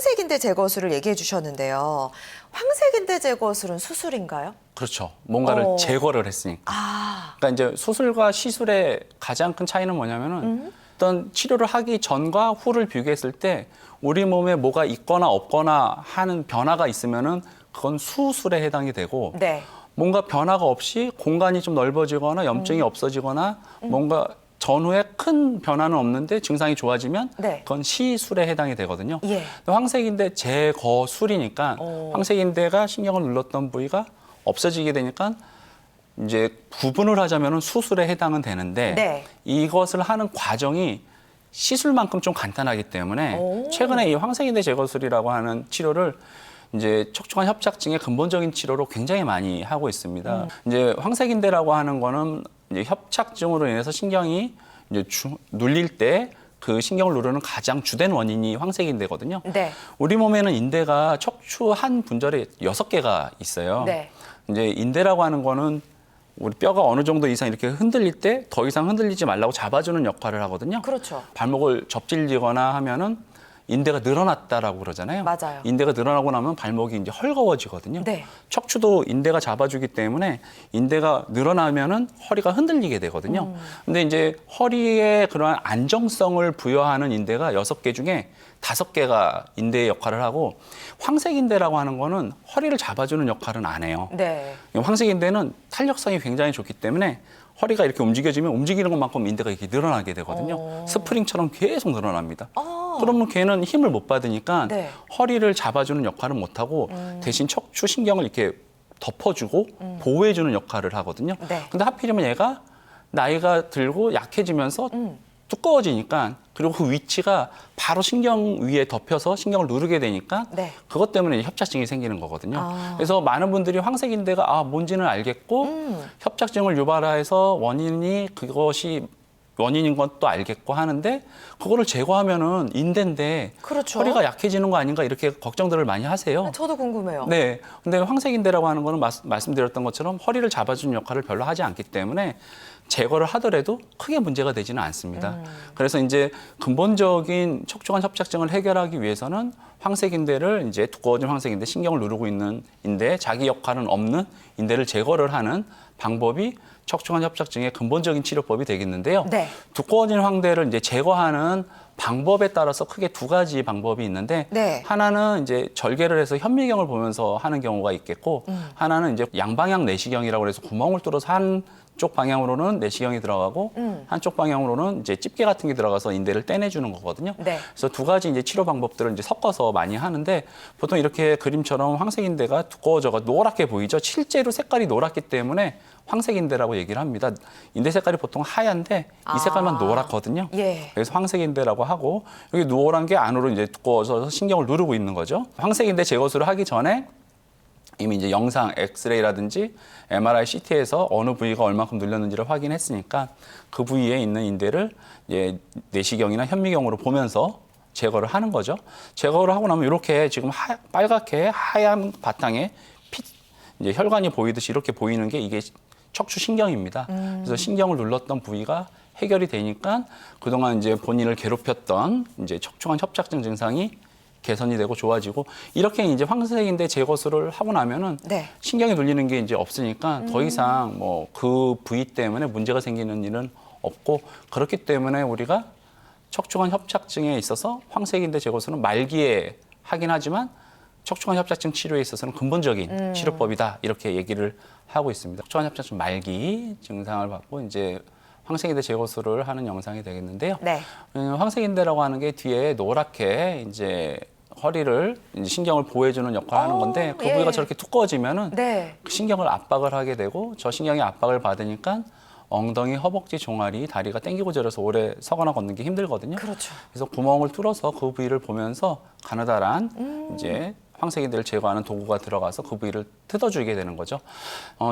황색인대 제거술을 얘기해 주셨는데요. 황색인대 제거술은 수술인가요? 그렇죠. 뭔가를 제거를 했으니까. 아, 그러니까 이제 수술과 시술의 가장 큰 차이는 뭐냐면은 어떤 치료를 하기 전과 후를 비교했을 때 우리 몸에 뭐가 있거나 없거나 하는 변화가 있으면은 그건 수술에 해당이 되고 네. 뭔가 변화가 없이 공간이 좀 넓어지거나 염증이 없어지거나 뭔가 전후에 큰 변화는 없는데 증상이 좋아지면 네. 그건 시술에 해당이 되거든요. 예. 황색인대 제거술이니까 황색인대가 신경을 눌렀던 부위가 없어지게 되니까 이제 구분을 하자면 수술에 해당은 되는데 네. 이것을 하는 과정이 시술만큼 좀 간단하기 때문에 오. 최근에 이 황색인대 제거술이라고 하는 치료를 이제 척추관 협착증의 근본적인 치료로 굉장히 많이 하고 있습니다. 이제 황색인대라고 하는 거는 이제 협착증으로 인해서 신경이 이제 눌릴 때 그 신경을 누르는 가장 주된 원인이 황색인대거든요. 네. 우리 몸에는 인대가 척추 한 분절에 6개가 있어요. 네. 이제 인대라고 하는 거는 우리 뼈가 어느 정도 이상 이렇게 흔들릴 때 더 이상 흔들리지 말라고 잡아주는 역할을 하거든요. 그렇죠. 발목을 접질리거나 하면은 인대가 늘어났다라고 그러잖아요. 맞아요. 인대가 늘어나고 나면 발목이 이제 헐거워지거든요. 네. 척추도 인대가 잡아주기 때문에 인대가 늘어나면은 허리가 흔들리게 되거든요. 근데 이제 허리에 그러한 안정성을 부여하는 인대가 6개 중에 5개가 인대의 역할을 하고 황색인대라고 하는 거는 허리를 잡아주는 역할은 안 해요. 네. 황색인대는 탄력성이 굉장히 좋기 때문에 허리가 이렇게 움직여지면 움직이는 것만큼 인대가 이렇게 늘어나게 되거든요. 스프링처럼 계속 늘어납니다. 그러면 걔는 힘을 못 받으니까 네. 허리를 잡아주는 역할은 못하고 대신 척추 신경을 이렇게 덮어주고 보호해주는 역할을 하거든요. 네. 근데 하필이면 얘가 나이가 들고 약해지면서 두꺼워지니까 그리고 그 위치가 바로 신경 위에 덮여서 신경을 누르게 되니까 네. 그것 때문에 협착증이 생기는 거거든요. 아. 그래서 많은 분들이 황색인대가 뭔지는 알겠고 협착증을 유발해서 원인이 그것이 원인인 것도 알겠고 하는데 그거를 제거하면은 인대인데 그렇죠. 허리가 약해지는 거 아닌가 이렇게 걱정들을 많이 하세요. 저도 궁금해요. 네. 근데 황색인대라고 하는 거는 말씀드렸던 것처럼 허리를 잡아주는 역할을 별로 하지 않기 때문에 제거를 하더라도 크게 문제가 되지는 않습니다. 그래서 이제 근본적인 척추관 협착증을 해결하기 위해서는 황색인대를 이제 두꺼워진 황색인대 신경을 누르고 있는 인대 자기 역할은 없는 인대를 제거를 하는 방법이 척추관 협착증의 근본적인 치료법이 되겠는데요. 네. 두꺼워진 황대를 이제 제거하는 방법에 따라서 크게 2가지 방법이 있는데 네. 하나는 이제 절개를 해서 현미경을 보면서 하는 경우가 있겠고 하나는 이제 양방향 내시경이라고 해서 구멍을 뚫어서 한쪽 방향으로는 내시경이 들어가고 한쪽 방향으로는 이제 집게 같은 게 들어가서 인대를 떼내주는 거거든요. 네. 그래서 2가지 이제 치료 방법들을 이제 섞어서 많이 하는데 보통 이렇게 그림처럼 황색인대가 두꺼워져가 노랗게 보이죠. 실제로 색깔이 노랗기 때문에 황색인대라고 얘기를 합니다. 인대 색깔이 보통 하얀데 이 색깔만 노랗거든요. 예. 그래서 황색인대라고 하고 여기 노란 게 안으로 이제 두꺼워져서 신경을 누르고 있는 거죠. 황색인대 제거술을 하기 전에 이미 이제 영상 엑스레이라든지 MRI, CT에서 어느 부위가 얼마큼 눌렸는지를 확인했으니까 그 부위에 있는 인대를 이제 내시경이나 현미경으로 보면서 제거를 하는 거죠. 제거를 하고 나면 이렇게 지금 빨갛게 하얀 바탕에 이제 혈관이 보이듯이 이렇게 보이는 게 이게 척추 신경입니다. 그래서 신경을 눌렀던 부위가 해결이 되니까 그동안 이제 본인을 괴롭혔던 이제 척추관 협착증 증상이 개선이 되고 좋아지고 이렇게 이제 황색인대 제거술을 하고 나면은 네. 신경이 눌리는 게 이제 없으니까 더 이상 뭐 그 부위 때문에 문제가 생기는 일은 없고 그렇기 때문에 우리가 척추관 협착증에 있어서 황색인대 제거술은 말기에 하긴 하지만 척추관 협착증 치료에 있어서는 근본적인 치료법이다 이렇게 얘기를 하고 있습니다. 척추관 협착증 말기 증상을 받고 이제 황색인대 제거술을 하는 영상이 되겠는데요. 네. 황색인대라고 하는 게 뒤에 노랗게 이제 허리를 이제 신경을 보호해주는 역할을 하는 건데 그 부위가 예. 저렇게 두꺼워지면은 네. 신경을 압박을 하게 되고 저 신경이 압박을 받으니까 엉덩이, 허벅지, 종아리, 다리가 땡기고 저려서 오래 서거나 걷는 게 힘들거든요. 그렇죠. 그래서 구멍을 뚫어서 그 부위를 보면서 가느다란 이제 황색인대를 제거하는 도구가 들어가서 그 부위를 뜯어주게 되는 거죠.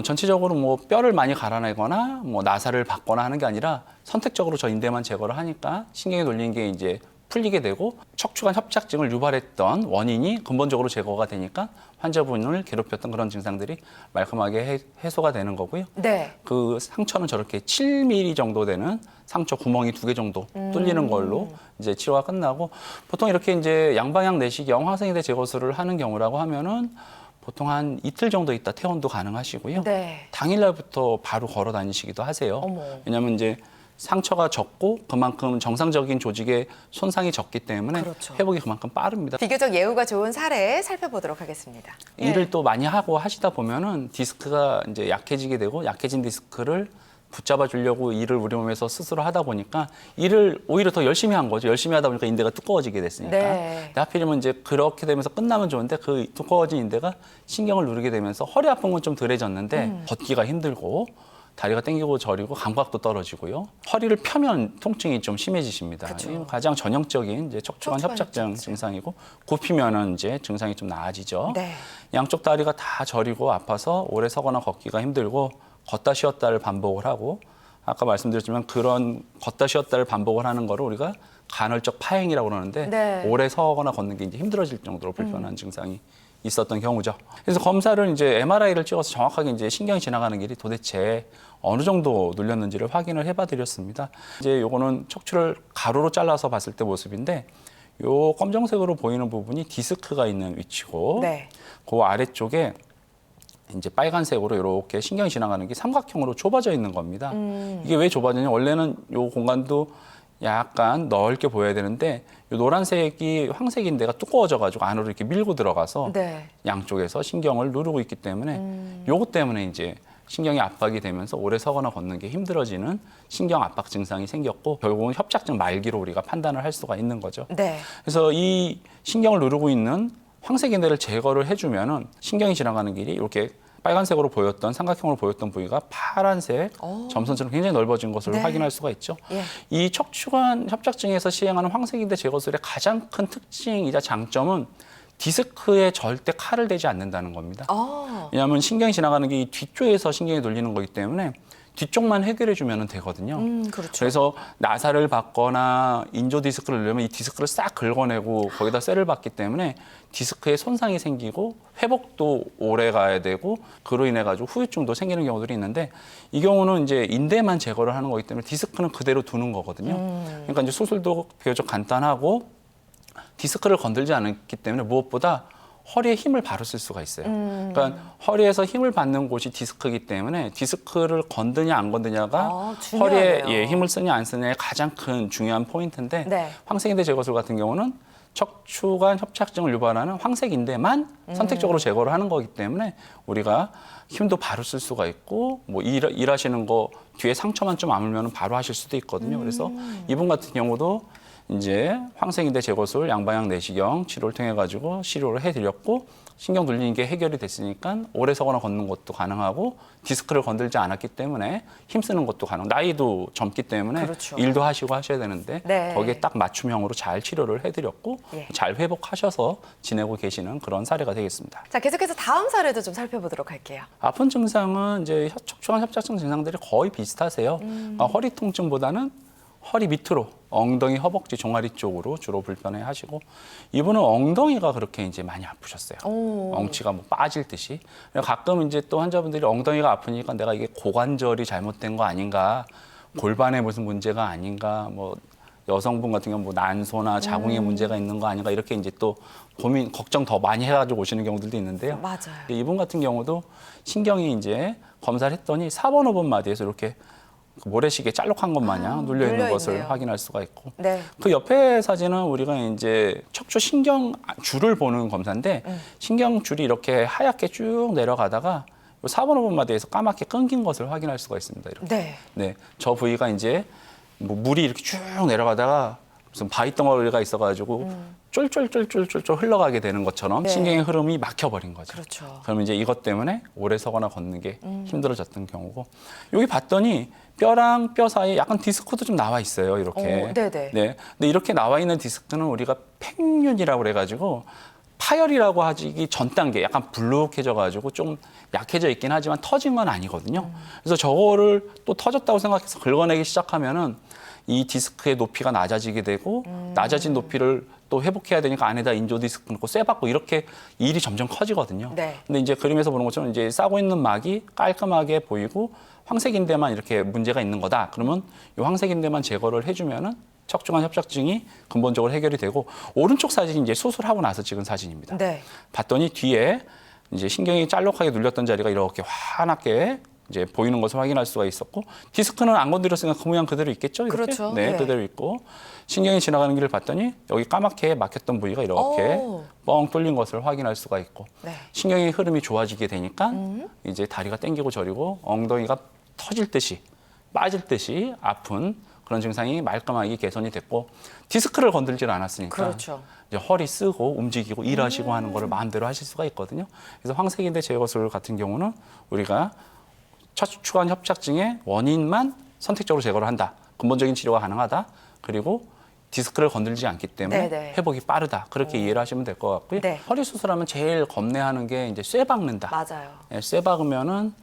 전체적으로 뭐 뼈를 많이 갈아내거나 뭐 나사를 받거나 하는 게 아니라 선택적으로 저 인대만 제거를 하니까 신경이 눌린 게 이제 풀리게 되고 척추관 협착증을 유발했던 원인이 근본적으로 제거가 되니까 환자분을 괴롭혔던 그런 증상들이 말끔하게 해소가 되는 거고요. 네. 그 상처는 저렇게 7mm 정도 되는 상처 구멍이 2개 정도 뚫리는 걸로 이제 치료가 끝나고 보통 이렇게 이제 양방향 내시경 황생인대 제거술을 하는 경우라고 하면은 보통 한 이틀 정도 있다 퇴원도 가능하시고요. 네. 당일날부터 바로 걸어 다니시기도 하세요. 어머. 왜냐하면 이제 상처가 적고 그만큼 정상적인 조직의 손상이 적기 때문에 그렇죠. 회복이 그만큼 빠릅니다. 비교적 예후가 좋은 사례 살펴보도록 하겠습니다. 일을 또 많이 하고 하시다 보면은 디스크가 이제 약해지게 되고 약해진 디스크를 붙잡아 주려고 일을 우리 몸에서 스스로 하다 보니까 일을 오히려 더 열심히 한 거죠. 열심히 하다 보니까 인대가 두꺼워지게 됐으니까. 네. 근데 하필이면 이제 그렇게 되면서 끝나면 좋은데 그 두꺼워진 인대가 신경을 누르게 되면서 허리 아픈 건 좀 덜해졌는데 걷기가 힘들고 다리가 땡기고 저리고 감각도 떨어지고요. 허리를 펴면 통증이 좀 심해지십니다. 그쵸. 이 가장 전형적인 이제 척추관 협착증 증상이고 굽히면은 이제 증상이 좀 나아지죠. 네. 양쪽 다리가 다 저리고 아파서 오래 서거나 걷기가 힘들고 걷다 쉬었다를 반복을 하고 아까 말씀드렸지만 그런 걷다 쉬었다를 반복을 하는 거를 우리가 간헐적 파행이라고 그러는데 네. 오래 서거나 걷는 게 이제 힘들어질 정도로 불편한 증상이 있었던 경우죠. 그래서 검사를 이제 MRI를 찍어서 정확하게 이제 신경이 지나가는 길이 도대체 어느 정도 눌렸는지를 확인을 해봐 드렸습니다. 이제 요거는 척추를 가로로 잘라서 봤을 때 모습인데 요 검정색으로 보이는 부분이 디스크가 있는 위치고 네. 그 아래쪽에 이제 빨간색으로 이렇게 신경이 지나가는 게 삼각형으로 좁아져 있는 겁니다. 이게 왜 좁아지냐? 원래는 요 공간도 약간 넓게 보여야 되는데 요 노란색이 황색인데가 두꺼워져가지고 안으로 이렇게 밀고 들어가서 네. 양쪽에서 신경을 누르고 있기 때문에 요것 때문에 이제 신경이 압박이 되면서 오래 서거나 걷는 게 힘들어지는 신경 압박 증상이 생겼고 결국은 협착증 말기로 우리가 판단을 할 수가 있는 거죠. 네. 그래서 이 신경을 누르고 있는 황색인대를 제거를 해주면은 신경이 지나가는 길이 이렇게 빨간색으로 보였던 삼각형으로 보였던 부위가 파란색 점선처럼 굉장히 넓어진 것을 네. 확인할 수가 있죠. 예. 이 척추관 협착증에서 시행하는 황색인대 제거술의 가장 큰 특징이자 장점은 디스크에 절대 칼을 대지 않는다는 겁니다. 왜냐하면 신경이 지나가는 게 이 뒤쪽에서 신경이 돌리는 거기 때문에 뒤쪽만 해결해 주면 되거든요. 그렇죠. 그래서 나사를 받거나 인조 디스크를 넣으면 이 디스크를 싹 긁어내고 거기다 쇠를 받기 때문에 디스크에 손상이 생기고 회복도 오래 가야 되고 그로 인해 가지고 후유증도 생기는 경우들이 있는데 이 경우는 이제 인대만 제거를 하는 거기 때문에 디스크는 그대로 두는 거거든요. 그러니까 이제 수술도 비교적 간단하고 디스크를 건들지 않았기 때문에 무엇보다 허리에 힘을 바로 쓸 수가 있어요. 그러니까 허리에서 힘을 받는 곳이 디스크이기 때문에 디스크를 건드냐 안 건드냐가 허리에 중요하네요. 힘을 쓰냐 안 쓰냐의 가장 큰 중요한 포인트인데 네. 황색인대 제거술 같은 경우는 척추관 협착증을 유발하는 황색인대만 선택적으로 제거를 하는 거기 때문에 우리가 힘도 바로 쓸 수가 있고 뭐 일하시는 거 뒤에 상처만 좀 아물면 바로 하실 수도 있거든요. 그래서 이분 같은 경우도 이제 황색인대 제거술 양방향 내시경 치료를 통해 가지고 치료를 해드렸고 신경 눌리는 게 해결이 됐으니까 오래 서거나 걷는 것도 가능하고 디스크를 건들지 않았기 때문에 힘쓰는 것도 가능. 나이도 젊기 때문에 그렇죠. 일도 하시고 하셔야 되는데 네. 거기에 딱 맞춤형으로 잘 치료를 해드렸고 예. 잘 회복하셔서 지내고 계시는 그런 사례가 되겠습니다. 자, 계속해서 다음 사례도 좀 살펴보도록 할게요. 아픈 증상은 이제 척추관 협착증 증상들이 거의 비슷하세요. 허리 통증보다는 허리 밑으로 엉덩이, 허벅지, 종아리 쪽으로 주로 불편해 하시고 이분은 엉덩이가 그렇게 이제 많이 아프셨어요. 엉치가 뭐 빠질 듯이. 가끔 이제 또 환자분들이 엉덩이가 아프니까 내가 이게 고관절이 잘못된 거 아닌가, 골반에 무슨 문제가 아닌가, 뭐 여성분 같은 경우 뭐 난소나 자궁에 문제가 있는 거 아닌가 이렇게 이제 또 고민, 걱정 더 많이 해가지고 오시는 경우들도 있는데요. 맞아요. 이분 같은 경우도 신경이 이제 검사를 했더니 4번, 5번 마디에서 이렇게 모래시계 짤록한 것 마냥 눌려 있는 눌려 것을 있네요. 확인할 수가 있고 네. 그 옆에 사진은 우리가 이제 척추 신경 줄을 보는 검사인데 신경 줄이 이렇게 하얗게 쭉 내려가다가 4번, 5번 마디에서 까맣게 끊긴 것을 확인할 수가 있습니다. 이렇게. 네. 네, 저 부위가 이제 뭐 물이 이렇게 쭉 내려가다가 무슨 바위 덩어리가 있어가지고 쫄쫄쫄쫄쫄 흘러가게 되는 것처럼 네. 신경의 흐름이 막혀버린 거죠. 그렇죠. 그러면 이제 이것 때문에 오래 서거나 걷는 게 힘들어졌던 경우고 여기 봤더니 뼈랑 뼈 사이에 약간 디스크도 좀 나와 있어요. 이렇게. 네네. 네. 근데 이렇게 나와 있는 디스크는 우리가 팽윤이라고 그래가지고 파열이라고 하기 전 단계 약간 불룩해져가지고 좀 약해져 있긴 하지만 터진 건 아니거든요. 그래서 저거를 또 터졌다고 생각해서 긁어내기 시작하면은 이 디스크의 높이가 낮아지게 되고 낮아진 높이를 또 회복해야 되니까 안에다 인조 디스크 넣고 쇠받고 이렇게 일이 점점 커지거든요. 네. 근데 이제 그림에서 보는 것처럼 이제 싸고 있는 막이 깔끔하게 보이고 황색인대만 이렇게 문제가 있는 거다. 그러면 이 황색인대만 제거를 해주면은 척추관 협착증이 근본적으로 해결이 되고 오른쪽 사진이 이제 수술하고 나서 찍은 사진입니다. 네. 봤더니 뒤에 이제 신경이 짤록하게 눌렸던 자리가 이렇게 환하게 이제 보이는 것을 확인할 수가 있었고 디스크는 안 건드렸으니까 그 모양 그대로 있겠죠? 이렇게? 그렇죠. 네, 네. 그대로 있고 신경이 지나가는 길을 봤더니 여기 까맣게 막혔던 부위가 이렇게 오. 뻥 뚫린 것을 확인할 수가 있고 네. 신경의 흐름이 좋아지게 되니까 이제 다리가 땡기고 저리고 엉덩이가 터질 듯이 빠질 듯이 아픈 그런 증상이 말끔하게 개선이 됐고 디스크를 건들질 않았으니까 그렇죠. 이제 허리 쓰고 움직이고 일하시고 하는 거를 마음대로 하실 수가 있거든요. 그래서 황색인대 제거술 같은 경우는 우리가 척추관 협착증의 원인만 선택적으로 제거를 한다. 근본적인 치료가 가능하다. 그리고 디스크를 건들지 않기 때문에 네네. 회복이 빠르다. 그렇게 이해를 하시면 될 것 같고요. 네. 허리 수술하면 제일 겁내하는 게 이제 쇠 박는다. 맞아요. 예, 쇠 박으면은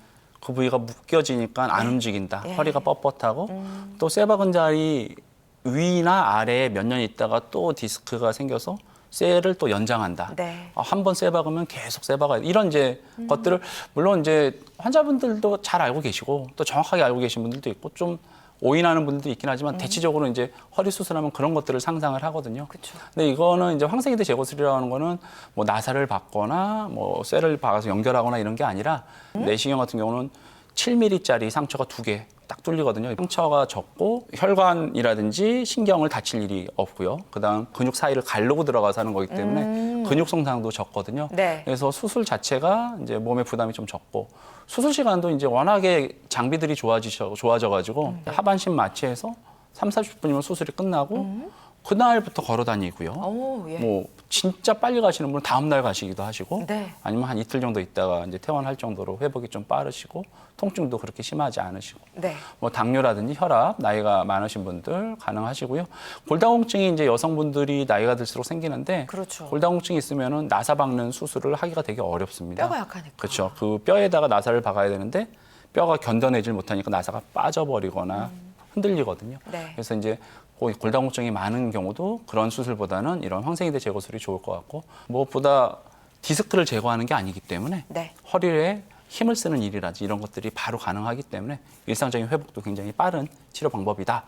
그 부위가 묶여지니까 안 움직인다. 예. 허리가 뻣뻣하고 또 쇠 박은 자리 위나 아래에 몇 년 있다가 또 디스크가 생겨서 쇠를 또 연장한다. 네. 한 번 쇠 박으면 계속 쇠 박아야 돼. 이런 이제 것들을 물론 이제 환자분들도 잘 알고 계시고 또 정확하게 알고 계신 분들도 있고 좀 오인하는 분들도 있긴 하지만 대체적으로 이제 허리 수술하면 그런 것들을 상상을 하거든요. 그쵸. 근데 이거는 이제 황색인대 제거술이라는 거는 뭐 나사를 박거나 뭐 쇠를 박아서 연결하거나 이런 게 아니라 내시경 같은 경우는 7mm짜리 상처가 2개 딱 뚫리거든요. 상처가 적고 혈관이라든지 신경을 다칠 일이 없고요. 그다음 근육 사이를 가르고 들어가서 하는 거기 때문에 근육 손상도 적거든요. 네. 그래서 수술 자체가 이제 몸에 부담이 좀 적고 수술 시간도 이제 워낙에 장비들이 좋아져가지고 하반신 마취해서 30-40분이면 수술이 끝나고 그날부터 걸어 다니고요. 오, 예. 뭐 진짜 빨리 가시는 분은 다음 날 가시기도 하시고 네. 아니면 한 이틀 정도 있다가 이제 퇴원할 정도로 회복이 좀 빠르시고 통증도 그렇게 심하지 않으시고 네. 뭐 당뇨라든지 혈압 나이가 많으신 분들 가능하시고요. 골다공증이 이제 여성분들이 나이가 들수록 생기는데 그렇죠. 골다공증이 있으면은 나사 박는 수술을 하기가 되게 어렵습니다. 뼈가 약하니까. 그렇죠. 그 뼈에다가 나사를 박아야 되는데 뼈가 견뎌내질 못하니까 나사가 빠져버리거나 흔들리거든요. 네. 그래서 이제 골다공증이 많은 경우도 그런 수술보다는 이런 황색인대 제거술이 좋을 것 같고 무엇보다 디스크를 제거하는 게 아니기 때문에 네. 허리에 힘을 쓰는 일이라든지 이런 것들이 바로 가능하기 때문에 일상적인 회복도 굉장히 빠른 치료 방법이다.